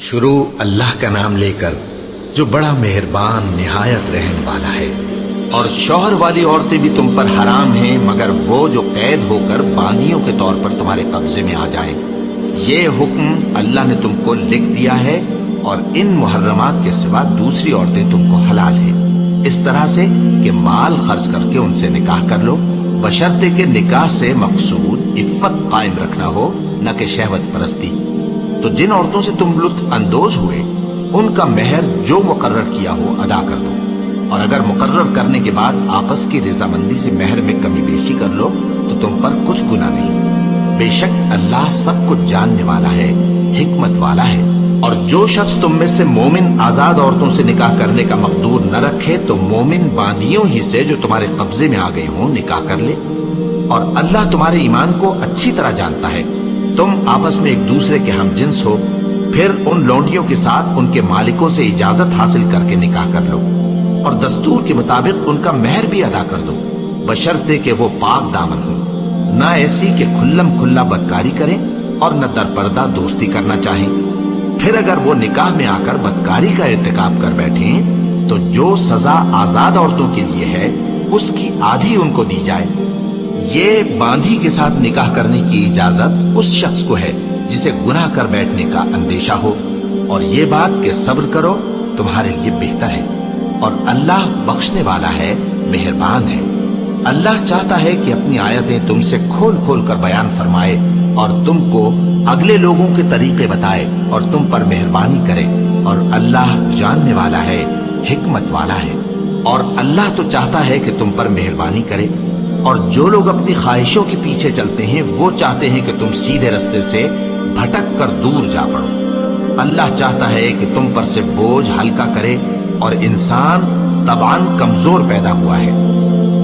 شروع اللہ کا نام لے کر جو بڑا مہربان نہایت رحم والا ہے۔ اور شوہر والی عورتیں بھی تم پر حرام ہیں مگر وہ جو قید ہو کر باندیوں کے طور پر تمہارے قبضے میں آ جائیں۔ یہ حکم اللہ نے تم کو لکھ دیا ہے اور ان محرمات کے سوا دوسری عورتیں تم کو حلال ہیں، اس طرح سے کہ مال خرچ کر کے ان سے نکاح کر لو، بشرطے کہ نکاح سے مقصود عفت قائم رکھنا ہو نہ کہ شہوت پرستی۔ تو جن عورتوں سے تم لطف اندوز ہوئے ان کا مہر جو مقرر کیا ہو ادا کر دو، اور اگر مقرر کرنے کے بعد آپس کی رضامندی سے مہر میں کمی بیشی کر لو تو تم پر کچھ گناہ نہیں، بے شک اللہ سب کچھ جاننے والا ہے، حکمت والا ہے۔ اور جو شخص تم میں سے مومن آزاد عورتوں سے نکاح کرنے کا مقدور نہ رکھے تو مومن باندیوں ہی سے جو تمہارے قبضے میں آ گئی ہوں نکاح کر لے، اور اللہ تمہارے ایمان کو اچھی طرح جانتا ہے۔ تم آپس میں ایک دوسرے کے ہم جنس ہو، پھر ان لونڈیوں کے ساتھ ان کے مالکوں سے اجازت حاصل کر کے نکاح کر لو، اور دستور کے مطابق ان کا مہر بھی ادا کر دو، بشرطے کہ وہ پاک دامن ہوں، نہ ایسی کہ کھلم کھلا بدکاری کریں اور نہ در پردہ دوستی کرنا چاہیں۔ پھر اگر وہ نکاح میں آ کر بدکاری کا ارتکاب کر بیٹھیں تو جو سزا آزاد عورتوں کے لیے ہے اس کی آدھی ان کو دی جائے۔ یہ باندھی کے ساتھ نکاح کرنے کی اجازت اس شخص کو ہے جسے گناہ کر بیٹھنے کا اندیشہ ہو، اور یہ بات کہ صبر کرو تمہارے لیے بہتر ہے، اور اللہ بخشنے والا ہے، مہربان ہے۔ اللہ چاہتا ہے کہ اپنی آیتیں تم سے کھول کھول کر بیان فرمائے اور تم کو اگلے لوگوں کے طریقے بتائے اور تم پر مہربانی کرے، اور اللہ جاننے والا ہے، حکمت والا ہے۔ اور اللہ تو چاہتا ہے کہ تم پر مہربانی کرے، اور جو لوگ اپنی خواہشوں کے پیچھے چلتے ہیں وہ چاہتے ہیں کہ تم سیدھے رستے سے بھٹک کر دور جا پڑو۔ اللہ چاہتا ہے کہ تم پر سے بوجھ ہلکا کرے، اور انسان طبعاً کمزور پیدا ہوا ہے۔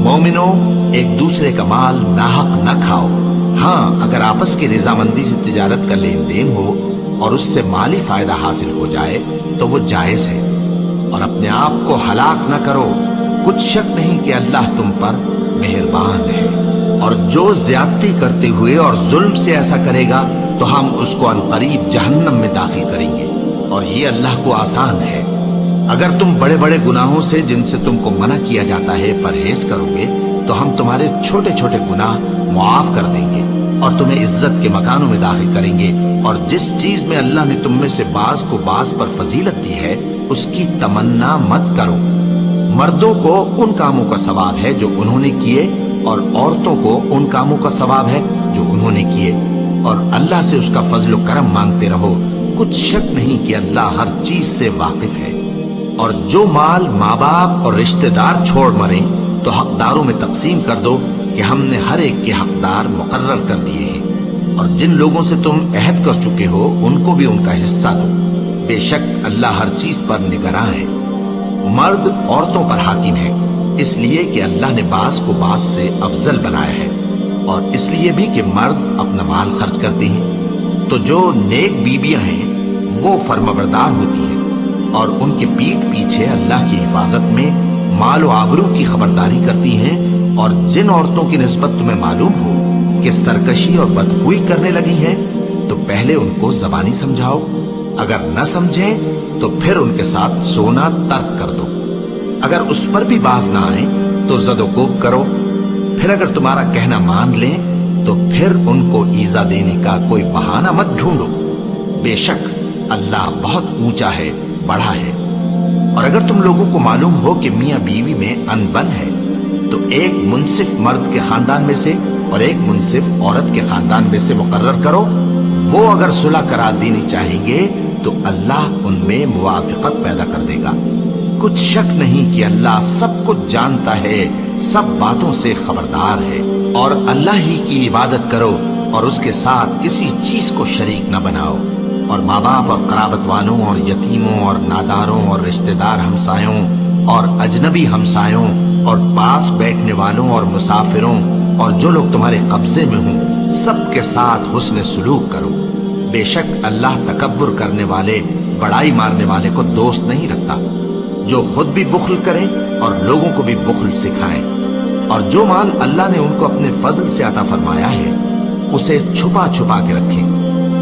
مومنوں، ایک دوسرے کا مال ناحق نہ کھاؤ، ہاں اگر آپس کی رضامندی سے تجارت کا لین دین ہو اور اس سے مالی فائدہ حاصل ہو جائے تو وہ جائز ہے، اور اپنے آپ کو ہلاک نہ کرو، کچھ شک نہیں کہ اللہ تم پر مہربان ہے۔ اور جو زیادتی کرتے ہوئے اور ظلم سے ایسا کرے گا تو ہم اس کو عنقریب جہنم میں داخل کریں گے، اور یہ اللہ کو آسان ہے۔ اگر تم بڑے بڑے گناہوں سے جن سے تم کو منع کیا جاتا ہے پرہیز کرو گے تو ہم تمہارے چھوٹے چھوٹے گناہ معاف کر دیں گے اور تمہیں عزت کے مکانوں میں داخل کریں گے۔ اور جس چیز میں اللہ نے تم میں سے بعض کو بعض پر فضیلت دی ہے اس کی تمنا مت کرو۔ مردوں کو ان کاموں کا ثواب ہے جو انہوں نے کیے، اور عورتوں کو ان کاموں کا ثواب ہے جو انہوں نے کیے، اور اللہ سے اس کا فضل و کرم مانگتے رہو، کچھ شک نہیں کہ اللہ ہر چیز سے واقف ہے۔ اور جو مال ماں باپ اور رشتہ دار چھوڑ مریں تو حقداروں میں تقسیم کر دو کہ ہم نے ہر ایک کے حقدار مقرر کر دیے ہیں، اور جن لوگوں سے تم عہد کر چکے ہو ان کو بھی ان کا حصہ دو، بے شک اللہ ہر چیز پر نگراں ہے۔ مرد عورتوں پر حاکم ہے، اس لیے کہ اللہ نے بعض کو بعض سے افضل بنایا ہے، اور اس لیے بھی کہ مرد اپنا مال خرچ کرتے ہیں۔ تو جو نیک بیویاں ہیں وہ فرمانبردار ہوتی ہیں، اور ان کے پیٹھ پیچھے اللہ کی حفاظت میں مال و آبرو کی خبرداری کرتی ہیں۔ اور جن عورتوں کی نسبت تمہیں معلوم ہو کہ سرکشی اور بدخوئی کرنے لگی ہیں تو پہلے ان کو زبانی سمجھاؤ، اگر نہ سمجھیں تو پھر ان کے ساتھ سونا ترک کر دو، اگر اس پر بھی باز نہ آئیں تو زد و کوب کرو، پھر اگر تمہارا کہنا مان لیں تو پھر ان کو ایذا دینے کا کوئی بہانہ مت ڈھونڈو، بے شک اللہ بہت اونچا ہے، بڑا ہے۔ اور اگر تم لوگوں کو معلوم ہو کہ میاں بیوی میں انبن ہے تو ایک منصف مرد کے خاندان میں سے اور ایک منصف عورت کے خاندان میں سے مقرر کرو، وہ اگر صلح کرا دینی چاہیں گے تو اللہ ان میں موافقت پیدا کر دے گا۔ کچھ شک نہیں کہ اللہ سب کچھ جانتا ہے، سب باتوں سے خبردار ہے۔ اور اللہ ہی کی عبادت کرو اور اس کے ساتھ کسی چیز کو شریک نہ بناؤ، اور ماں باپ اور قرابت والوں اور یتیموں اور ناداروں اور رشتہ دار ہمسایوں اور اجنبی ہمسایوں اور پاس بیٹھنے والوں اور مسافروں اور جو لوگ تمہارے قبضے میں ہوں سب کے ساتھ حسن سلوک کرو، بے شک اللہ تکبر کرنے والے، بڑائی مارنے والے کو دوست نہیں رکھتا۔ جو خود بھی بخل کریں اور لوگوں کو بھی بخل سکھائیں، اور جو مال اللہ نے ان کو اپنے فضل سے عطا فرمایا ہے اسے چھپا چھپا کے رکھیں،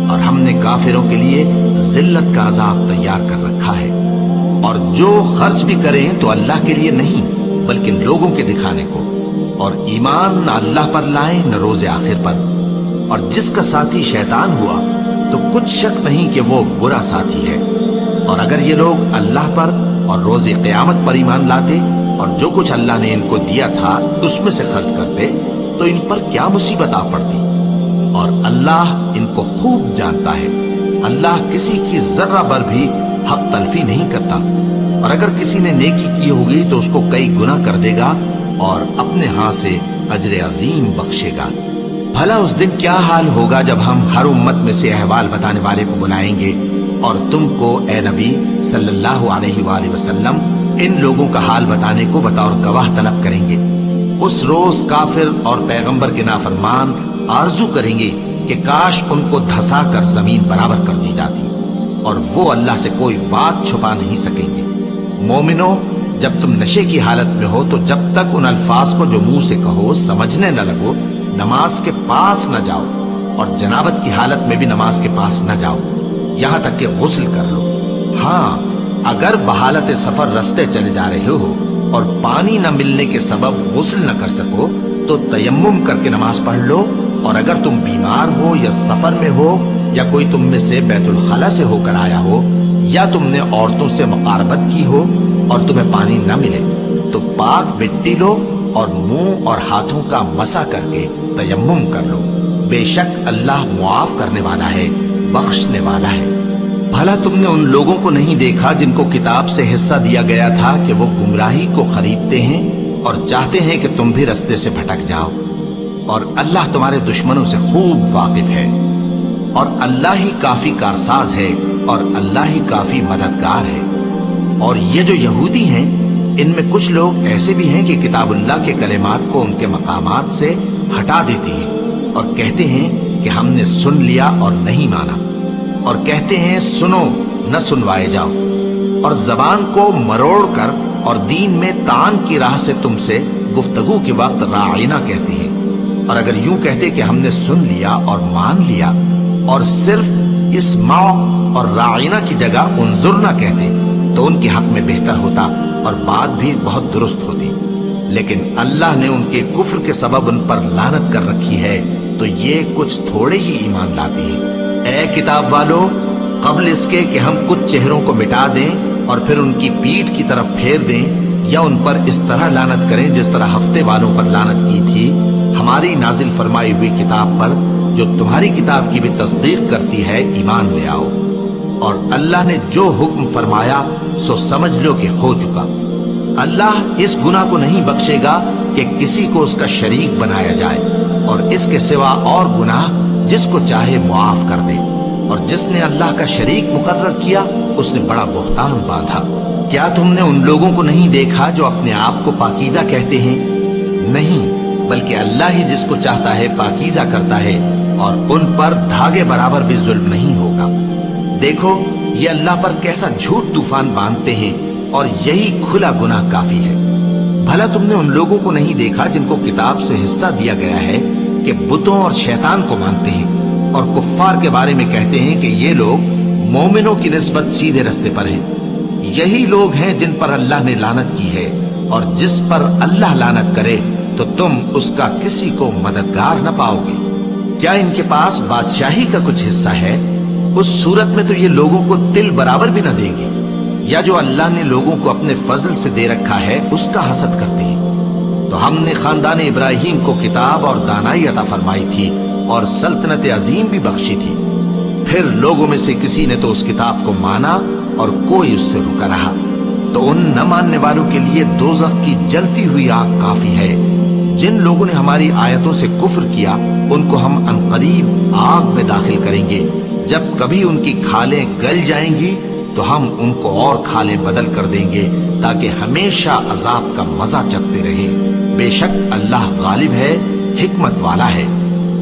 اور ہم نے کافروں کے لیے ذلت کا عذاب تیار کر رکھا ہے، اور جو خرچ بھی کریں تو اللہ کے لیے نہیں بلکہ لوگوں کے دکھانے کو، اور ایمان نہ اللہ پر لائیں نہ روز آخر پر، اور جس کا ساتھی شیطان ہوا تو کچھ شک نہیں کہ وہ برا ساتھی ہے۔ اور اگر یہ لوگ اللہ پر اور روز قیامت پر ایمان لاتے اور جو کچھ اللہ نے ان کو دیا تھا اس میں سے خرچ کرتے تو ان پر کیا مصیبت آ پڑتی، اور اللہ ان کو خوب جانتا ہے۔ اللہ کسی کی ذرہ بر بھی حق تلفی نہیں کرتا، اور اگر کسی نے نیکی کی ہوگی تو اس کو کئی گنا کر دے گا اور اپنے ہاں سے اجر عظیم بخشے گا۔ بھلا اس دن کیا حال ہوگا جب ہم ہر امت میں سے احوال بتانے والے کو بلائیں گے اور تم کو اے نبی صلی اللہ علیہ وآلہ وسلم ان لوگوں کا حال بتانے کو بطور گواہ طلب کریں گے۔ اس روز کافر اور پیغمبر کے نافرمان آرزو کریں گے کہ کاش ان کو دھسا کر زمین برابر کر دی جاتی، اور وہ اللہ سے کوئی بات چھپا نہیں سکیں گے۔ مومنو، جب تم نشے کی حالت میں ہو تو جب تک ان الفاظ کو جو منہ سے کہو سمجھنے نہ لگو نماز کے پاس نہ جاؤ، اور جنابت کی حالت میں بھی نماز کے پاس نہ جاؤ یہاں تک کہ غسل کر لو۔ ہاں، اگر بحالت سفر رستے چلے جا رہے ہو اور پانی نہ ملنے کے سبب غسل نہ کر سکو تو تیمم کر کے نماز پڑھ لو، اور اگر تم بیمار ہو یا سفر میں ہو یا کوئی تم میں سے بیت الخلا سے ہو کر آیا ہو یا تم نے عورتوں سے مقاربت کی ہو اور تمہیں پانی نہ ملے تو پاک مٹی لو اور منہ اور ہاتھوں کا مسح کر کے تیمم کر لو، بے شک اللہ معاف کرنے والا ہے، بخشنے والا ہے۔ بھلا تم نے ان لوگوں کو نہیں دیکھا جن کو کتاب سے حصہ دیا گیا تھا کہ وہ گمراہی کو خریدتے ہیں اور چاہتے ہیں کہ تم بھی رستے سے بھٹک جاؤ، اور اللہ تمہارے دشمنوں سے خوب واقف ہے، اور اللہ ہی کافی کارساز ہے اور اللہ ہی کافی مددگار ہے۔ اور یہ جو یہودی ہیں ان میں کچھ لوگ ایسے بھی ہیں کہ کتاب اللہ کے کلمات کو ان کے مقامات سے ہٹا دیتے ہیں اور کہتے ہیں کہ ہم نے سن لیا اور نہیں مانا، اور کہتے ہیں سنو نہ سنوائے جاؤ، اور زبان کو مروڑ کر اور دین میں طعن کی راہ سے تم سے گفتگو کے وقت راعینا کہتے ہیں، اور اگر یوں کہتے کہ ہم نے سن لیا اور مان لیا اور صرف اسمعوا اور راعینا کی جگہ انظرنا کہتے تو ان کے حق میں بہتر ہوتا اور بات بھی بہت درست ہوتی، لیکن اللہ نے ان کے کفر کے سبب ان پر لعنت کر رکھی ہے تو یہ کچھ تھوڑے ہی ایمان لاتے ہیں۔ اے کتاب والو، قبل اس کے کہ ہم کچھ چہروں کو مٹا دیں اور پھر ان کی پیٹھ کی طرف پھیر دیں یا ان پر اس طرح لعنت کریں جس طرح ہفتے والوں پر لعنت کی تھی، ہماری نازل فرمائی ہوئی کتاب پر جو تمہاری کتاب کی بھی تصدیق کرتی ہے ایمان لے آؤ، اور اللہ نے جو حکم فرمایا سو سمجھ لو کہ ہو چکا۔ اللہ اس گناہ کو نہیں بخشے گا کہ کسی کو اس کا شریک بنایا جائے، اور اس کے سوا اور گناہ جس کو چاہے معاف کر دے، اور جس نے اللہ کا شریک مقرر کیا اس نے بڑا بہتان باندھا۔ کیا تم نے ان لوگوں کو نہیں دیکھا جو اپنے آپ کو پاکیزہ کہتے ہیں؟ نہیں، بلکہ اللہ ہی جس کو چاہتا ہے پاکیزہ کرتا ہے، اور ان پر دھاگے برابر بھی ظلم نہیں ہوگا۔ دیکھو یہ اللہ پر کیسا جھوٹ طوفان باندھتے ہیں، اور یہی کھلا گناہ کافی ہے۔ بھلا تم نے ان لوگوں کو نہیں دیکھا جن کو کتاب سے حصہ دیا گیا ہے کہ بتوں اور شیطان کو مانتے ہیں، اور کفار کے بارے میں کہتے ہیں کہ یہ لوگ مومنوں کی نسبت سیدھے رستے پر ہیں۔ یہی لوگ ہیں جن پر اللہ نے لعنت کی ہے، اور جس پر اللہ لعنت کرے تو تم اس کا کسی کو مددگار نہ پاؤ گے۔ کیا ان کے پاس بادشاہی کا کچھ حصہ ہے؟ اس صورت میں تو یہ لوگوں کو تل برابر بھی نہ دیں گے، یا جو اللہ نے لوگوں کو اپنے فضل سے دے رکھا ہے اس کا حسد کرتے ہیں۔ تو ہم نے خاندان ابراہیم کو کتاب اور دانائی عطا فرمائی تھی اور سلطنت عظیم بھی بخشی تھی، پھر لوگوں میں سے کسی نے تو اس کتاب کو مانا اور کوئی اس سے رکا رہا، تو ان نہ ماننے والوں کے لیے دوزخ کی جلتی ہوئی آگ کافی ہے۔ جن لوگوں نے ہماری آیتوں سے کفر کیا ان کو ہم عنقریب آگ میں داخل کریں گے، جب کبھی ان کی کھالیں گل جائیں گی تو ہم ان کو اور کھالیں بدل کر دیں گے تاکہ ہمیشہ عذاب کا مزہ چکھتے رہیں۔ بے شک اللہ غالب ہے، حکمت والا ہے۔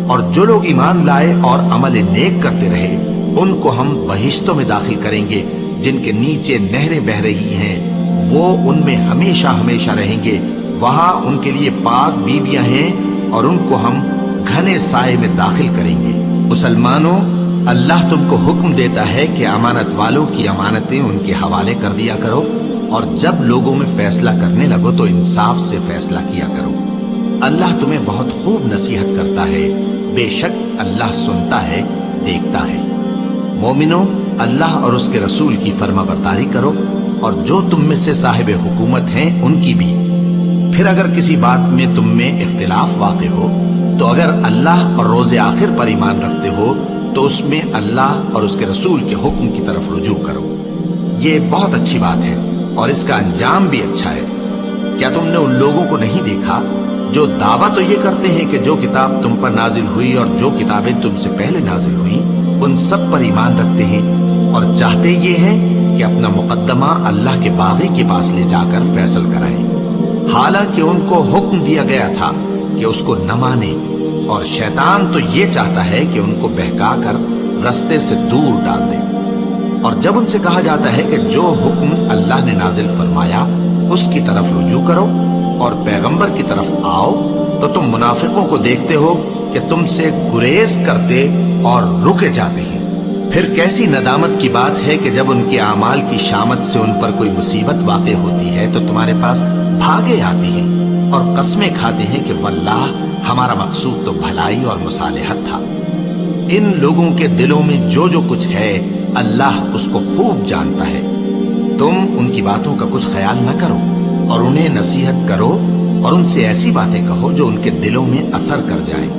اور جو لوگ ایمان لائے اور عمل نیک کرتے رہے ان کو ہم بہشتوں میں داخل کریں گے جن کے نیچے نہریں بہ رہی ہیں، وہ ان میں ہمیشہ ہمیشہ رہیں گے، وہاں ان کے لیے پاک بیویاں ہیں اور ان کو ہم گھنے سائے میں داخل کریں گے۔ مسلمانوں، اللہ تم کو حکم دیتا ہے کہ امانت والوں کی امانتیں ان کے حوالے کر دیا کرو، اور جب لوگوں میں فیصلہ کرنے لگو تو انصاف سے فیصلہ کیا کرو۔ اللہ تمہیں بہت خوب نصیحت کرتا ہے، بے شک اللہ سنتا ہے، دیکھتا ہے۔ مومنو، اللہ اور اس کے رسول کی فرما برداری کرو، اور جو تم میں سے صاحب حکومت ہیں ان کی بھی۔ پھر اگر کسی بات میں تم میں اختلاف واقع ہو تو اگر اللہ اور روز آخر پر ایمان رکھتے ہو تو اس میں اللہ اور اس کے رسول کے حکم کی طرف رجوع کرو۔ یہ بہت اچھی بات ہے اور اس کا انجام بھی اچھا ہے۔ کیا تم نے ان لوگوں کو نہیں دیکھا جو دعویٰ تو یہ کرتے ہیں کہ جو کتاب تم پر نازل ہوئی اور جو کتابیں تم سے پہلے نازل ہوئیں ان سب پر ایمان رکھتے ہیں، اور چاہتے یہ ہیں کہ اپنا مقدمہ اللہ کے باغی کے پاس لے جا کر فیصل کرائیں، حالانکہ ان کو حکم دیا گیا تھا کہ اس کو نہ مانے، اور شیطان تو یہ چاہتا ہے کہ ان کو بہکا کر رستے سے دور ڈال دے۔ اور جب ان سے کہا جاتا ہے کہ جو حکم اللہ نے نازل فرمایا اس کی طرف رجوع کرو اور پیغمبر کی طرف آؤ، تو تم منافقوں کو دیکھتے ہو کہ تم سے گریز کرتے اور رکے جاتے ہیں۔ پھر کیسی ندامت کی بات ہے کہ جب ان کے اعمال کی شامت سے ان پر کوئی مصیبت واقع ہوتی ہے تو تمہارے پاس بھاگے آتے ہیں اور قسمیں کھاتے ہیں کہ واللہ ہمارا مقصود تو بھلائی اور مصالحت تھا۔ ان لوگوں کے دلوں میں جو جو کچھ ہے اللہ اس کو خوب جانتا ہے۔ تم ان کی باتوں کا کچھ خیال نہ کرو اور انہیں نصیحت کرو اور ان سے ایسی باتیں کہو جو ان کے دلوں میں اثر کر جائیں۔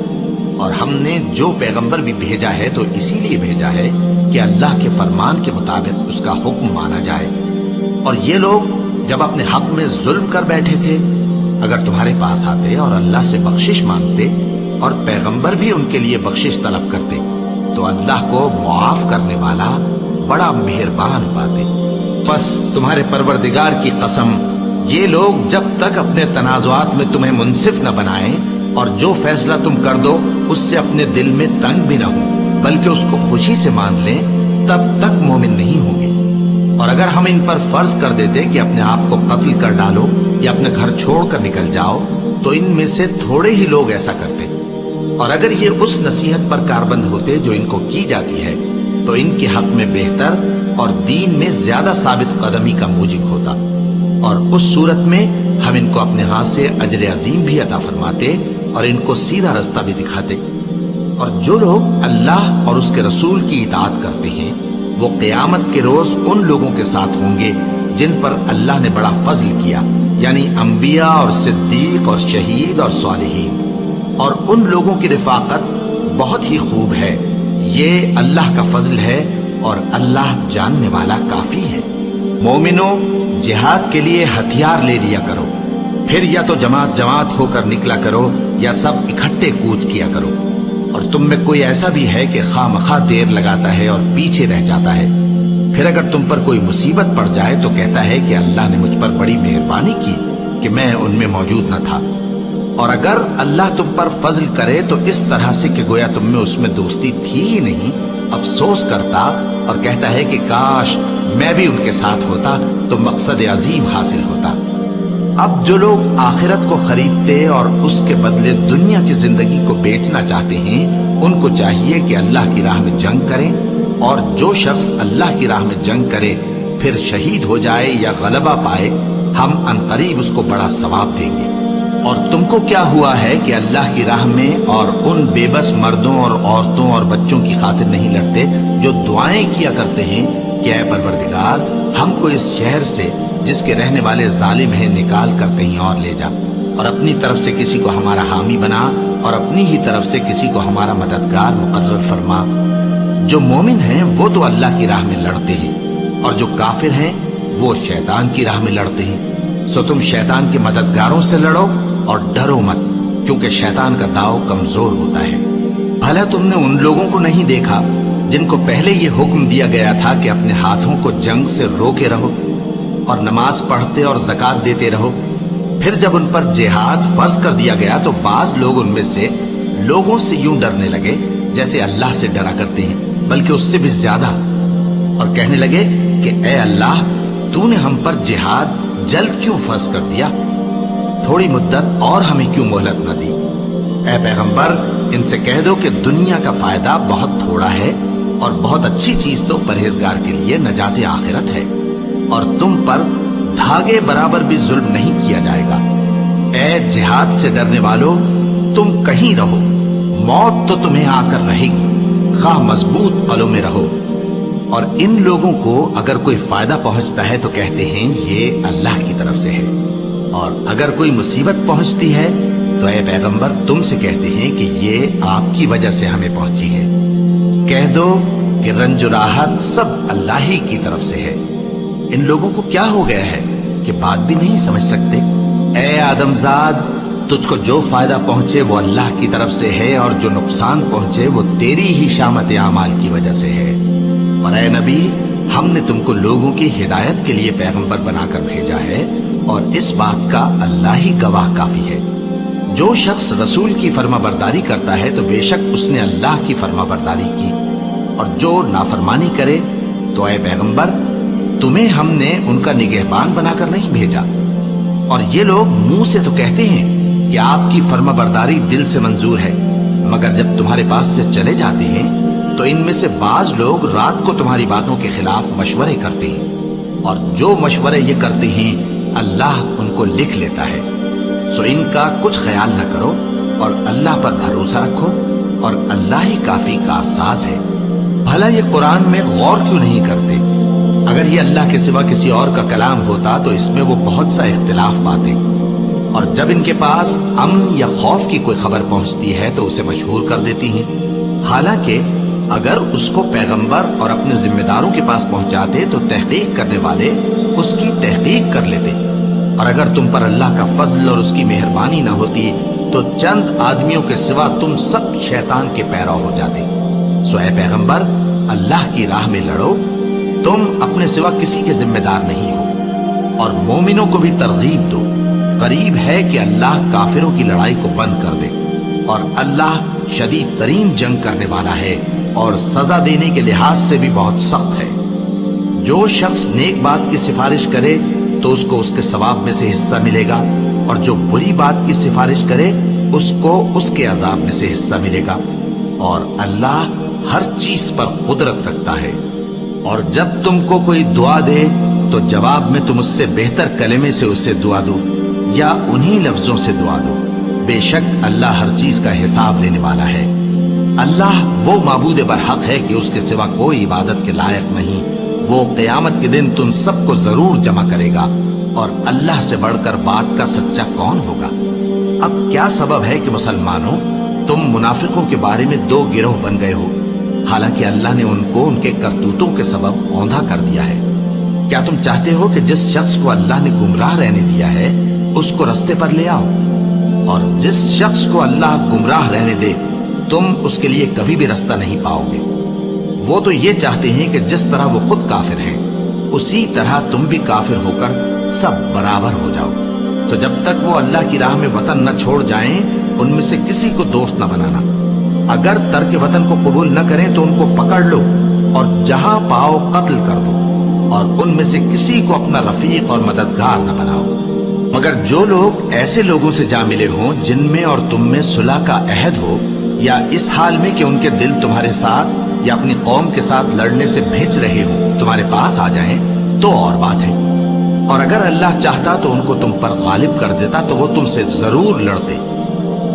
اور ہم نے جو پیغمبر بھی بھیجا ہے تو اسی لیے بھیجا ہے کہ اللہ کے فرمان کے مطابق اس کا حکم مانا جائے۔ اور یہ لوگ جب اپنے حق میں ظلم کر بیٹھے تھے، اگر تمہارے پاس آتے اور اللہ سے بخشش مانگتے اور پیغمبر بھی ان کے لیے بخشش طلب کرتے تو اللہ کو معاف کرنے والا بڑا مہربان پاتے۔ بس تمہارے پروردگار کی قسم، یہ لوگ جب تک اپنے تنازعات میں تمہیں منصف نہ بنائیں اور جو فیصلہ تم کر دو اس سے اپنے دل میں تنگ بھی نہ ہو بلکہ اس کو خوشی سے مان لیں، تب تک مومن نہیں ہوں گے۔ اور اگر ہم ان پر فرض کر دیتے کہ اپنے آپ کو قتل کر ڈالو یا اپنے گھر چھوڑ کر نکل جاؤ تو ان میں سے تھوڑے ہی لوگ ایسا کرتے، اور اگر یہ اس نصیحت پر کاربند ہوتے جو ان کو کی جاتی ہے تو ان کے حق میں بہتر اور دین میں زیادہ ثابت قدمی کا موجب ہوتا، اور اس صورت میں ہم ان کو اپنے ہاتھ سے اجر عظیم بھی عطا فرماتے اور ان کو سیدھا رستہ بھی دکھاتے۔ اور جو لوگ اللہ اور اس کے رسول کی اطاعت کرتے ہیں وہ قیامت کے روز ان لوگوں کے ساتھ ہوں گے جن پر اللہ نے بڑا فضل کیا، یعنی انبیاء اور صدیق اور شہید اور صالحین، اور ان لوگوں کی رفاقت بہت ہی خوب ہے۔ یہ اللہ کا فضل ہے اور اللہ جاننے والا کافی ہے۔ مومنو، جہاد کے لیے ہتھیار لے لیا کرو، پھر یا تو جماعت جماعت ہو کر نکلا کرو یا سب اکٹھے کوچ کیا کرو۔ اور تم میں کوئی ایسا بھی ہے کہ خواہ مخواہ دیر لگاتا ہے اور پیچھے رہ جاتا ہے، پھر اگر تم پر کوئی مصیبت پڑ جائے تو کہتا ہے کہ اللہ نے مجھ پر بڑی مہربانی کی کہ میں ان میں موجود نہ تھا۔ اور اگر اللہ تم پر فضل کرے تو اس طرح سے کہ گویا تم میں اس میں دوستی تھی ہی نہیں، افسوس کرتا اور کہتا ہے کہ کاش میں بھی ان کے ساتھ ہوتا تو مقصد عظیم حاصل ہوتا۔ اب جو لوگ آخرت کو خریدتے اور اس کے بدلے دنیا کی زندگی کو بیچنا چاہتے ہیں ان کو چاہیے کہ اللہ کی راہ میں جنگ کریں، اور جو شخص اللہ کی راہ میں جنگ کرے پھر شہید ہو جائے یا غلبہ پائے ہم عنقریب اس کو بڑا ثواب دیں گے۔ اور تم کو کیا ہوا ہے کہ اللہ کی راہ میں اور ان بے بس مردوں اور عورتوں اور بچوں کی خاطر نہیں لڑتے جو دعائیں کیا کرتے ہیں کہ اے پروردگار ہم کو اس شہر سے جس کے رہنے والے ظالم ہیں نکال کر کہیں اور لے جا، اور اپنی طرف سے کسی کو ہمارا حامی بنا اور اپنی ہی طرف سے کسی کو ہمارا مددگار مقرر فرما۔ جو مومن ہیں وہ تو اللہ کی راہ میں لڑتے ہیں اور جو کافر ہیں وہ شیطان کی راہ میں لڑتے ہیں، سو تم شیطان کے مددگاروں سے لڑو اور ڈرو مت، کیونکہ شیطان کا داؤ کمزور ہوتا ہے۔ بھلا تم نے ان لوگوں کو نہیں دیکھا جن کو پہلے یہ حکم دیا گیا تھا کہ اپنے ہاتھوں کو جنگ سے روکے رہو اور نماز پڑھتے اور زکات دیتے رہو، پھر جب ان پر جہاد فرض کر دیا گیا تو بعض لوگ ان میں سے لوگوں سے یوں ڈرنے لگے جیسے اللہ سے ڈرا کرتے ہیں، بلکہ اس سے بھی زیادہ، اور کہنے لگے کہ اے اللہ تو نے ہم پر جہاد جلد کیوں فرض کر دیا، تھوڑی مدت اور ہمیں کیوں مہلت نہ دی۔ اے پیغمبر ان سے کہہ دو کہ دنیا کا فائدہ بہت تھوڑا ہے اور بہت اچھی چیز تو پرہیزگار کے لیے نجات آخرت ہے، اور تم پر دھاگے برابر بھی ظلم نہیں کیا جائے گا۔ اے جہاد سے ڈرنے والو، تم کہیں رہو، موت تو تمہیں آ کر رہے گی، خواہ مضبوط قلعوں میں رہو۔ اور ان لوگوں کو اگر کوئی فائدہ پہنچتا ہے تو کہتے ہیں یہ اللہ کی طرف سے ہے، اور اگر کوئی مصیبت پہنچتی ہے تو اے پیغمبر تم سے کہتے ہیں کہ یہ آپ کی وجہ سے ہمیں پہنچی ہے۔ کہہ دو کہ رنج و راحت سب اللہ ہی کی طرف سے ہے۔ ان لوگوں کو کیا ہو گیا ہے کہ بات بھی نہیں سمجھ سکتے؟ اے آدم زاد، تجھ کو جو فائدہ پہنچے وہ اللہ کی طرف سے ہے، اور جو نقصان پہنچے وہ تیری ہی شامت اعمال کی وجہ سے ہے۔ اور اے نبی، ہم نے تم کو لوگوں کی ہدایت کے لیے پیغمبر بنا کر بھیجا ہے، اور اس بات کا اللہ ہی گواہ کافی ہے۔ جو شخص رسول کی فرما برداری کرتا ہے تو بے شک اس نے اللہ کی فرما برداری کی، اور جو نافرمانی کرے تو اے پیغمبر تمہیں ہم نے ان کا نگہبان بنا کر نہیں بھیجا۔ اور یہ لوگ منہ سے تو کہتے ہیں کہ آپ کی فرما برداری دل سے منظور ہے، مگر جب تمہارے پاس سے چلے جاتے ہیں تو ان میں سے بعض لوگ رات کو تمہاری باتوں کے خلاف مشورے کرتے ہیں، اور جو مشورے یہ کرتے ہیں اللہ ان کو لکھ لیتا ہے۔ سو ان کا کچھ خیال نہ کرو اور اللہ پر بھروسہ رکھو، اور اللہ ہی کافی کارساز ہے۔ بھلا یہ قرآن میں غور کیوں نہیں کرتے؟ اگر یہ اللہ کے سوا کسی اور کا کلام ہوتا تو اس میں وہ بہت سا اختلاف پاتے، اور جب ان کے پاس امن یا خوف کی کوئی خبر پہنچتی ہے تو اسے مشہور کر دیتی ہیں، حالانکہ اگر اس کو پیغمبر اور اپنے ذمہ داروں کے پاس پہنچاتے تو تحقیق کرنے والے اس کی تحقیق کر لیتے، اور اگر تم پر اللہ کا فضل اور اس کی مہربانی نہ ہوتی تو چند آدمیوں کے سوا تم سب شیطان کے پیرو ہو جاتے۔ سو اے پیغمبر، اللہ کی راہ میں لڑو، تم اپنے سوا کسی کے ذمہ دار نہیں ہو، اور مومنوں کو بھی ترغیب دو۔ قریب ہے کہ اللہ کافروں کی لڑائی کو بند کر دے، اور اللہ شدید ترین جنگ کرنے والا ہے، اور سزا دینے کے لحاظ سے بھی بہت سخت ہے۔ جو شخص نیک بات کی سفارش کرے تو اس کو اس کے ثواب میں سے حصہ ملے گا، اور جو بری بات کی سفارش کرے اس کو اس کے عذاب میں سے حصہ ملے گا، اور اللہ ہر چیز پر قدرت رکھتا ہے۔ اور جب تم کو کوئی دعا دے تو جواب میں تم اس سے بہتر کلمے سے اسے دعا دو، یا انہی لفظوں سے دعا دو، بے شک اللہ ہر چیز کا حساب لینے والا ہے۔ اللہ وہ معبود برحق ہے کہ اس کے سوا کوئی عبادت کے لائق نہیں۔ وہ قیامت کے دن تم سب کو ضرور جمع کرے گا، اور اللہ سے بڑھ کر بات کا سچا کون ہوگا؟ اب کیا سبب ہے کہ مسلمانوں تم منافقوں کے بارے میں دو گروہ بن گئے ہو، حالانکہ اللہ نے ان کو ان کے کرتوتوں کے سبب اوندھا کر دیا ہے؟ کیا تم چاہتے ہو کہ جس شخص کو اللہ نے گمراہ رہنے دیا ہے اس کو رستے پر لے آؤ، اور جس شخص کو اللہ گمراہ رہنے دے تم اس کے لیے کبھی بھی رستہ نہیں پاؤ گے؟ وہ تو یہ چاہتے ہیں کہ جس طرح وہ خود کافر ہیں اسی طرح تم بھی کافر ہو کر سب برابر ہو جاؤ۔ تو جب تک وہ اللہ کی راہ میں وطن نہ چھوڑ جائیں ان میں سے کسی کو دوست نہ بنانا۔ اگر ترک وطن کو قبول نہ کریں تو ان کو پکڑ لو اور جہاں پاؤ قتل کر دو، اور ان میں سے کسی کو اپنا رفیق اور مددگار نہ بناؤ، مگر جو لوگ ایسے لوگوں سے جا ملے ہوں جن میں اور تم میں صلح کا عہد ہو، یا اس حال میں کہ ان کے دل تمہارے ساتھ یا اپنی قوم کے ساتھ لڑنے سے بھج رہے ہوں تمہارے پاس آ جائیں تو اور بات ہے، اور اگر اللہ چاہتا تو ان کو تم پر غالب کر دیتا تو وہ تم سے ضرور لڑتے۔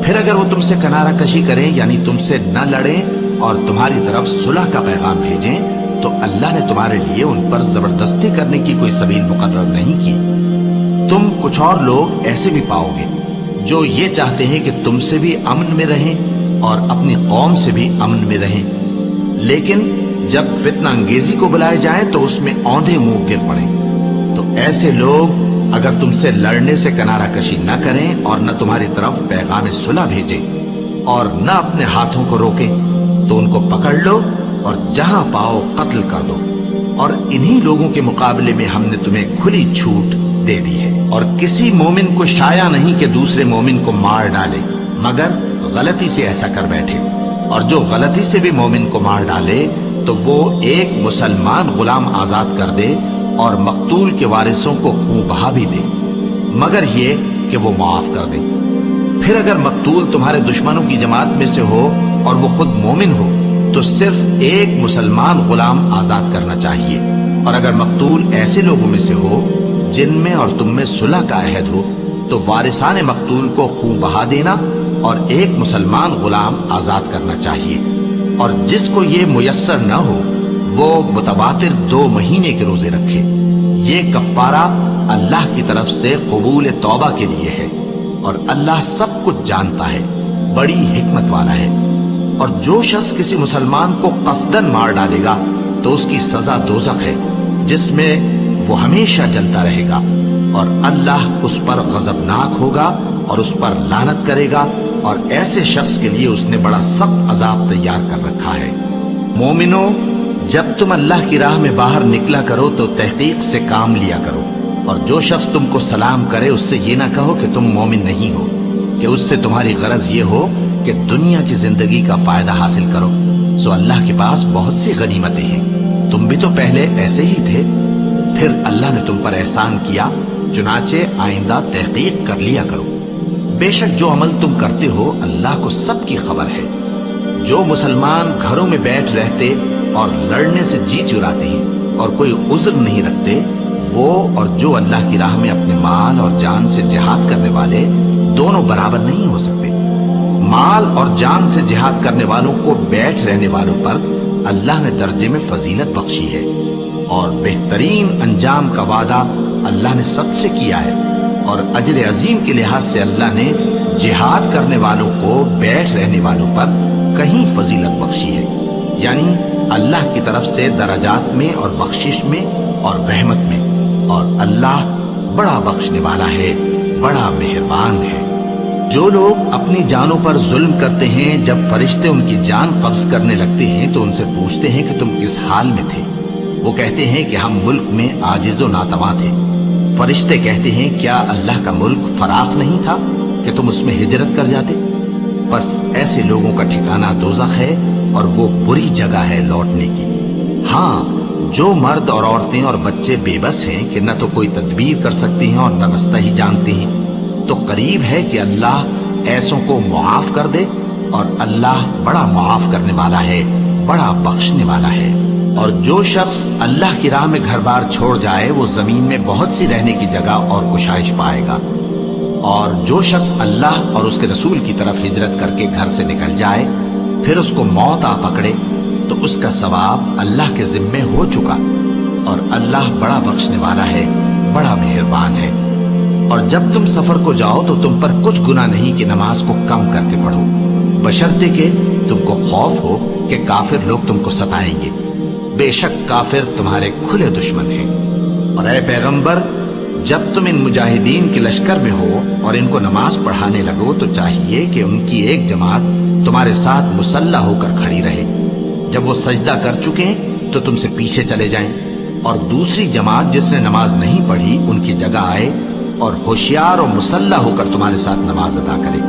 پھر اگر وہ تم سے کنارہ کشی کریں یعنی تم سے نہ لڑیں اور تمہاری طرف صلح کا پیغام بھیجیں تو اللہ نے تمہارے لیے ان پر زبردستی کرنے کی کوئی سبیل مقرر نہیں کی۔ تم کچھ اور لوگ ایسے بھی پاؤ گے جو یہ چاہتے ہیں کہ تم سے بھی امن میں رہیں اور اپنی قوم سے بھی امن میں رہیں، لیکن جب فتنہ انگیزی کو بلائے جائیں تو اس میں اوندھے منہ گر پڑیں۔ تو ایسے لوگ اگر تم سے لڑنے سے کنارہ کشی نہ کریں اور نہ تمہاری طرف پیغام صلح بھیجیں اور نہ اپنے ہاتھوں کو روکیں تو ان کو پکڑ لو اور جہاں پاؤ قتل کر دو، اور انہی لوگوں کے مقابلے میں ہم نے تمہیں کھلی چھوٹ دے دی ہے۔ اور کسی مومن کو شایع نہیں کہ دوسرے مومن کو مار ڈالے مگر غلطی سے ایسا کر بیٹھے، اور جو غلطی سے بھی مومن کو مار ڈالے تو وہ ایک مسلمان غلام آزاد کر دے اور مقتول کے وارثوں کو خون بہا بھی دے، مگر یہ کہ وہ معاف کر دے۔ پھر اگر مقتول تمہارے دشمنوں کی جماعت میں سے ہو اور وہ خود مومن ہو تو صرف ایک مسلمان غلام آزاد کرنا چاہیے، اور اگر مقتول ایسے لوگوں میں سے ہو جن میں اور تم میں صلح کا عہد ہو تو وارثان مقتول کو خون بہا دینا اور ایک مسلمان غلام آزاد کرنا چاہیے، اور جس کو یہ میسر نہ ہو وہ متواتر 2 مہینے کے روزے رکھے۔ یہ کفارہ اللہ کی طرف سے قبول توبہ کے لیے ہے، اور اللہ سب کچھ جانتا ہے، بڑی حکمت والا ہے۔ اور جو شخص کسی مسلمان کو قصدن مار ڈالے گا تو اس کی سزا دوزخ ہے، جس میں وہ ہمیشہ جلتا رہے گا، اور اللہ اس پر غضبناک ہوگا اور اس پر لعنت کرے گا، اور ایسے شخص کے لیے اس نے بڑا سخت عذاب تیار کر رکھا ہے۔ مومنو، جب تم اللہ کی راہ میں باہر نکلا کرو تو تحقیق سے کام لیا کرو، اور جو شخص تم کو سلام کرے اس سے یہ نہ کہو کہ تم مومن نہیں ہو، کہ اس سے تمہاری غرض یہ ہو کہ دنیا کی زندگی کا فائدہ حاصل کرو، سو اللہ کے پاس بہت سی غنیمتیں ہیں، تم بھی تو پہلے ایسے ہی تھے، پھر اللہ نے تم پر احسان کیا، چنانچہ آئندہ تحقیق کر لیا کرو۔ بے شک جو عمل تم کرتے ہو اللہ کو سب کی خبر ہے۔ جو مسلمان گھروں میں بیٹھ رہتے اور لڑنے سے جی چراتے ہیں اور کوئی عذر نہیں رکھتے، وہ اور جو اللہ کی راہ میں اپنے مال اور جان سے جہاد کرنے والے دونوں برابر نہیں ہو سکتے۔ مال اور جان سے جہاد کرنے والوں کو بیٹھ رہنے والوں پر اللہ نے درجے میں فضیلت بخشی ہے، اور بہترین انجام کا وعدہ اللہ نے سب سے کیا ہے، اور اجر عظیم کے لحاظ سے اللہ نے جہاد کرنے والوں کو بیٹھ رہنے والوں پر کہیں فضیلت بخشی ہے، یعنی اللہ کی طرف سے درجات میں اور بخشش میں اور رحمت میں، اور اللہ بڑا بخشنے والا ہے، بڑا مہربان ہے۔ جو لوگ اپنی جانوں پر ظلم کرتے ہیں، جب فرشتے ان کی جان قبض کرنے لگتے ہیں تو ان سے پوچھتے ہیں کہ تم کس حال میں تھے؟ وہ کہتے ہیں کہ ہم ملک میں عاجز و ناتواں تھے۔ فرشتے کہتے ہیں کیا اللہ کا ملک فراخ نہیں تھا کہ تم اس میں ہجرت کر جاتے؟ بس ایسے لوگوں کا ٹھکانہ دوزخ ہے، اور وہ بری جگہ ہے لوٹنے کی۔ ہاں، جو مرد اور عورتیں اور بچے بے بس ہیں کہ نہ تو کوئی تدبیر کر سکتے ہیں اور نہ رستہ ہی جانتے ہیں، تو قریب ہے کہ اللہ ایسوں کو معاف کر دے، اور اللہ بڑا معاف کرنے والا ہے، بڑا بخشنے والا ہے۔ اور جو شخص اللہ کی راہ میں گھر بار چھوڑ جائے وہ زمین میں بہت سی رہنے کی جگہ اور گشائش پائے گا، اور جو شخص اللہ اور اس کے رسول کی طرف ہجرت کر کے گھر سے نکل جائے پھر اس کو موت آ پکڑے تو اس کا ثواب اللہ کے ذمے ہو چکا، اور اللہ بڑا بخشنے والا ہے، بڑا مہربان ہے۔ اور جب تم سفر کو جاؤ تو تم پر کچھ گناہ نہیں کہ نماز کو کم کر کے پڑھو، بشرطے کہ تم کو خوف ہو کہ کافر لوگ تم کو ستائیں گے، بے شک کافر تمہارے کھلے دشمن ہیں۔ اور اے پیغمبر، جب تم ان مجاہدین کے لشکر میں ہو اور ان کو نماز پڑھانے لگو تو چاہیے کہ ان کی ایک جماعت تمہارے ساتھ مسلح ہو کر کھڑی رہے، جب وہ سجدہ کر چکے تو تم سے پیچھے چلے جائیں، اور دوسری جماعت جس نے نماز نہیں پڑھی ان کی جگہ آئے اور ہوشیار اور مسلح ہو کر تمہارے ساتھ نماز ادا کرے۔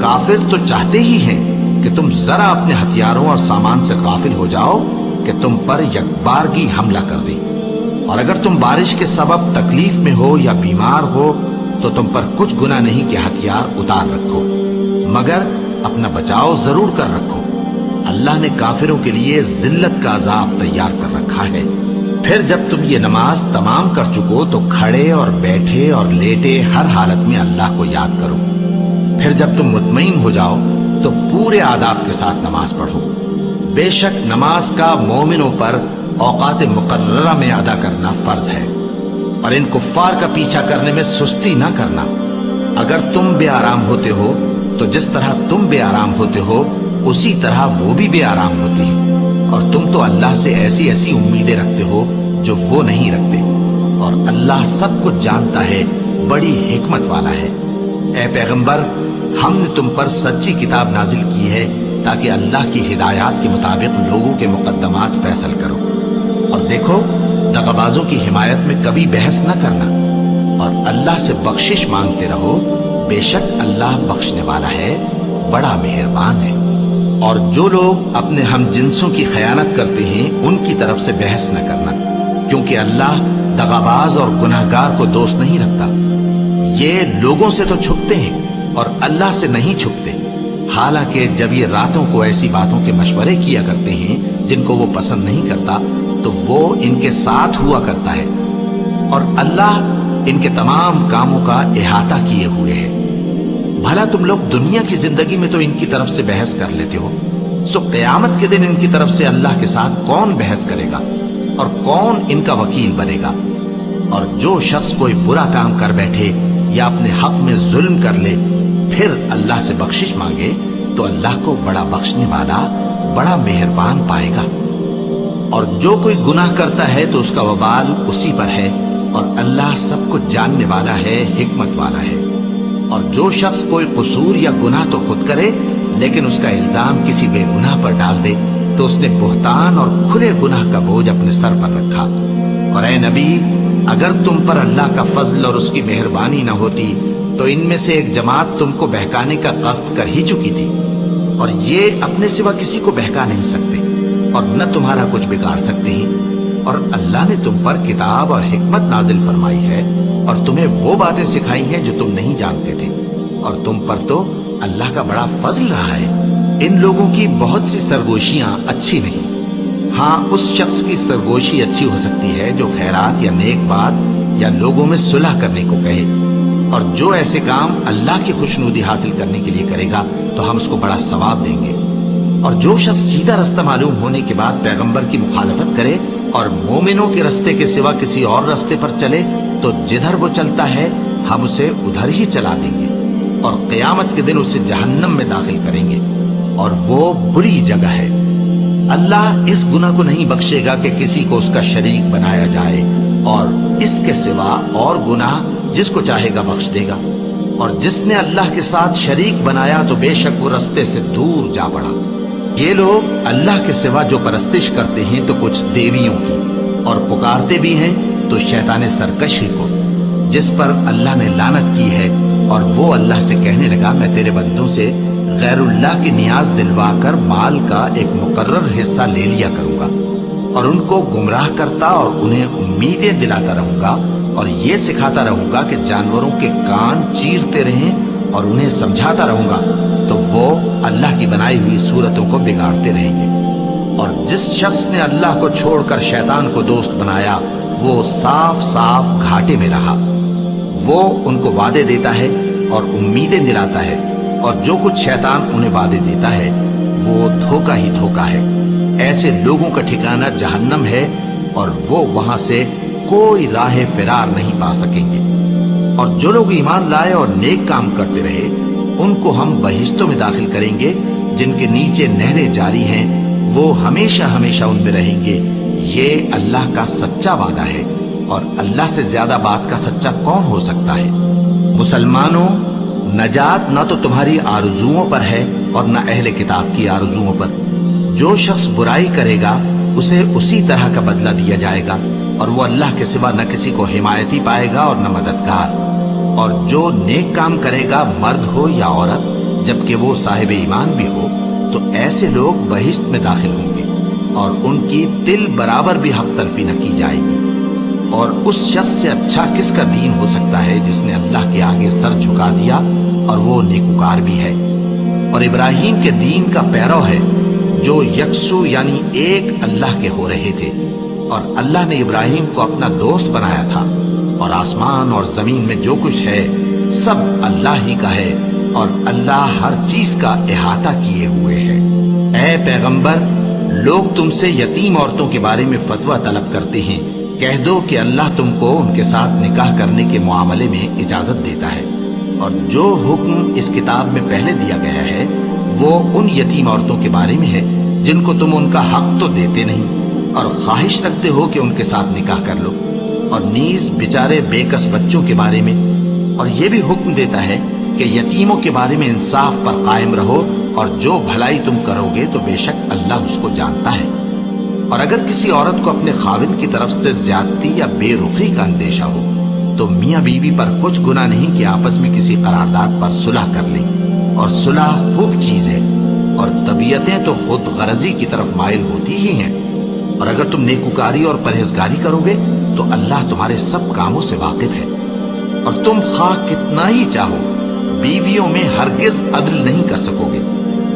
کافر تو چاہتے ہی ہیں کہ تم ذرا اپنے ہتھیاروں اور سامان سے غافل ہو جاؤ کہ تم پر یکبارگی حملہ کر دیں، اور اگر تم بارش کے سبب تکلیف میں ہو یا بیمار ہو تو تم پر کچھ گناہ نہیں کہ ہتھیار اتار رکھو، مگر اپنا بچاؤ ضرور کر رکھو، اللہ نے کافروں کے لیے ذلت کا عذاب تیار کر رکھا ہے۔ پھر جب تم یہ نماز تمام کر چکو تو کھڑے اور بیٹھے اور لیٹے ہر حالت میں اللہ کو یاد کرو، پھر جب تم مطمئن ہو جاؤ تو پورے آداب کے ساتھ نماز پڑھو۔ بے شک نماز کا مومنوں پر اوقات مقررہ میں ادا کرنا فرض ہے، اور ان کفار کا پیچھا کرنے میں سستی نہ کرنا۔ اگر تم بے آرام ہوتے ہو تو جس طرح تم بے آرام ہوتے ہو اسی طرح وہ بھی بے آرام ہوتے ہیں، اور تم تو اللہ سے ایسی ایسی امیدیں رکھتے ہو جو وہ نہیں رکھتے، اور اللہ سب کچھ جانتا ہے، بڑی حکمت والا ہے۔ اے پیغمبر، ہم نے تم پر سچی کتاب نازل کی ہے تاکہ اللہ کی ہدایات کے مطابق لوگوں کے مقدمات فیصل کرو، اور دیکھو دغابازوں کی حمایت میں کبھی بحث نہ کرنا، اور اللہ سے بخشش مانگتے رہو، بے شک اللہ بخشنے والا ہے، بڑا مہربان ہے۔ اور جو لوگ اپنے ہم جنسوں کی خیانت کرتے ہیں ان کی طرف سے بحث نہ کرنا، کیونکہ اللہ دغاباز اور گناہگار کو دوست نہیں رکھتا۔ یہ لوگوں سے تو چھپتے ہیں اور اللہ سے نہیں چھپتے، حالانکہ جب یہ راتوں کو ایسی باتوں کے مشورے کیا کرتے ہیں جن کو وہ پسند نہیں کرتا تو وہ ان کے ساتھ ہوا کرتا ہے، اور اللہ ان کے تمام کاموں کا احاطہ کیے ہوئے ہے۔ بھلا تم لوگ دنیا کی زندگی میں تو ان کی طرف سے بحث کر لیتے ہو، سو قیامت کے دن ان کی طرف سے اللہ کے ساتھ کون بحث کرے گا اور کون ان کا وکیل بنے گا؟ اور جو شخص کوئی برا کام کر بیٹھے یا اپنے حق میں ظلم کر لے پھر اللہ سے بخشش مانگے تو اللہ کو بڑا بخشنے والا، بڑا مہربان پائے گا۔ اور جو کوئی گناہ کرتا ہے تو اس کا وبال اسی پر ہے، اور اللہ سب کچھ جاننے والا ہے، حکمت والا ہے۔ اور جو شخص کوئی قصور یا گناہ تو خود کرے لیکن اس کا الزام کسی بے گناہ پر ڈال دے تو اس نے بہتان اور کھلے گناہ کا بوجھ اپنے سر پر رکھا۔ اور اے نبی، اگر تم پر اللہ کا فضل اور اس کی مہربانی نہ ہوتی تو ان میں سے ایک جماعت تم کو بہکانے کا قصد کر ہی چکی تھی، اور یہ اپنے سوا کسی کو بہکا نہیں سکتے اور نہ تمہارا کچھ بگاڑ سکتے ہیں۔ اور اللہ نے تم پر کتاب اور حکمت نازل فرمائی ہے اور تمہیں وہ باتیں سکھائی ہیں جو تم نہیں جانتے تھے، اور تم پر تو اللہ کا بڑا فضل رہا ہے۔ ان لوگوں کی بہت سی سرگوشیاں اچھی نہیں، ہاں اس شخص کی سرگوشی اچھی ہو سکتی ہے جو خیرات یا نیک بات یا لوگوں میں صلح کرنے کو کہے، اور جو ایسے کام اللہ کی خوشنودی حاصل کرنے کے لیے کرے گا تو ہم اس کو بڑا ثواب دیں گے۔ اور جو شخص سیدھا رستہ معلوم ہونے کے بعد پیغمبر کی مخالفت کرے اور مومنوں کے رستے کے سوا کسی اور رستے پر چلے تو جدھر وہ چلتا ہے ہم اسے ادھر ہی چلا دیں گے، اور قیامت کے دن اسے جہنم میں داخل کریں گے، اور وہ بری جگہ ہے۔ اللہ اس گناہ کو نہیں بخشے گا کہ کسی کو اس کا شریک بنایا جائے، اور اس کے سوا اور گناہ جس کو چاہے گا بخش دے گا، اور جس نے اللہ کے ساتھ شریک بنایا تو بے شک وہ رستے سے دور جا پڑا۔ یہ لوگ اللہ کے سوا جو پرستش کرتے ہیں تو کچھ دیویوں کی، اور پکارتے بھی ہیں تو شیطان سرکش ہی کو، جس پر اللہ نے لعنت کی ہے، اور وہ اللہ سے کہنے لگا میں تیرے بندوں سے غیر اللہ کی نیاز دلوا کر مال کا ایک مقرر حصہ لے لیا کروں گا، اور ان کو گمراہ کرتا اور انہیں امیدیں دلاتا رہوں گا، اور یہ سکھاتا رہوں گا کہ جانوروں کے کان چیرتے رہیں اور انہیں سمجھاتا رہوں گا، تو وہ اللہ کی بنائی ہوئی صورتوں کو بگاڑتے رہیں گے۔ اور جس شخص نے اللہ کو چھوڑ کر شیطان کو دوست بنایا وہ صاف صاف گھاٹے میں رہا۔ وہ ان کو وعدے دیتا ہے اور امیدیں دلاتا ہے، اور جو کچھ شیطان انہیں وعدے دیتا ہے وہ دھوکہ ہی دھوکہ ہے۔ ایسے لوگوں کا ٹھکانہ جہنم ہے، اور وہ وہاں سے کوئی راہ فرار نہیں پا سکیں گے۔ اور جو لوگ ایمان لائے اور نیک کام کرتے رہے ان کو ہم بہشتوں میں داخل کریں گے جن کے نیچے نہریں جاری ہیں، وہ ہمیشہ ہمیشہ ان میں رہیں گے۔ یہ اللہ کا سچا وعدہ ہے، اور اللہ سے زیادہ بات کا سچا کون ہو سکتا ہے؟ مسلمانوں، نجات نہ تو تمہاری آرزوؤں پر ہے اور نہ اہل کتاب کی آرزوؤں پر۔ جو شخص برائی کرے گا اسے اسی طرح کا بدلہ دیا جائے گا، اور وہ اللہ کے سوا نہ کسی کو حمایتی پائے گا اور نہ مددگار۔ اور جو نیک کام کرے گا مرد ہو یا عورت جبکہ وہ صاحب ایمان بھی ہو تو ایسے لوگ بہشت میں داخل ہوں گے، اور ان کی تل برابر بھی حق تلفی نہ کی جائے گی۔ اور اس شخص سے اچھا کس کا دین ہو سکتا ہے جس نے اللہ کے آگے سر جھکا دیا اور وہ نیکوکار بھی ہے، اور ابراہیم کے دین کا پیرو ہے جو یکسو یعنی ایک اللہ کے ہو رہے تھے۔ اور اللہ نے ابراہیم کو اپنا دوست بنایا تھا، اور آسمان اور زمین میں جو کچھ ہے سب اللہ ہی کا ہے، اور اللہ ہر چیز کا احاطہ کیے ہوئے ہے۔ اے پیغمبر، لوگ تم سے یتیم عورتوں کے بارے میں فتویٰ طلب کرتے ہیں، کہہ دو کہ اللہ تم کو ان کے ساتھ نکاح کرنے کے معاملے میں اجازت دیتا ہے، اور جو حکم اس کتاب میں پہلے دیا گیا ہے وہ ان یتیم عورتوں کے بارے میں ہے جن کو تم ان کا حق تو دیتے نہیں اور خواہش رکھتے ہو کہ ان کے ساتھ نکاح کر لو، اور نیز بیچارے بے کس بچوں کے بارے میں۔ اور یہ بھی حکم دیتا ہے کہ یتیموں کے بارے میں انصاف پر قائم رہو، اور جو بھلائی تم کرو گے تو بے شک اللہ اس کو جانتا ہے۔ اور اگر کسی عورت کو اپنے خاوند کی طرف سے زیادتی یا بے رخی کا اندیشہ ہو تو میاں بیوی پر کچھ گناہ نہیں کہ آپس میں کسی قرارداد پر صلح کر لیں، اور صلح خوب چیز ہے، اور طبیعتیں تو خود غرضی کی طرف مائل ہوتی ہی ہیں۔ اور اگر تم نیکوکاری اور پرہیزگاری کرو گے تو اللہ تمہارے سب کاموں سے واقف ہے۔ اور تم خواہ کتنا ہی چاہو بیویوں میں ہرگز عدل نہیں کر سکو گے،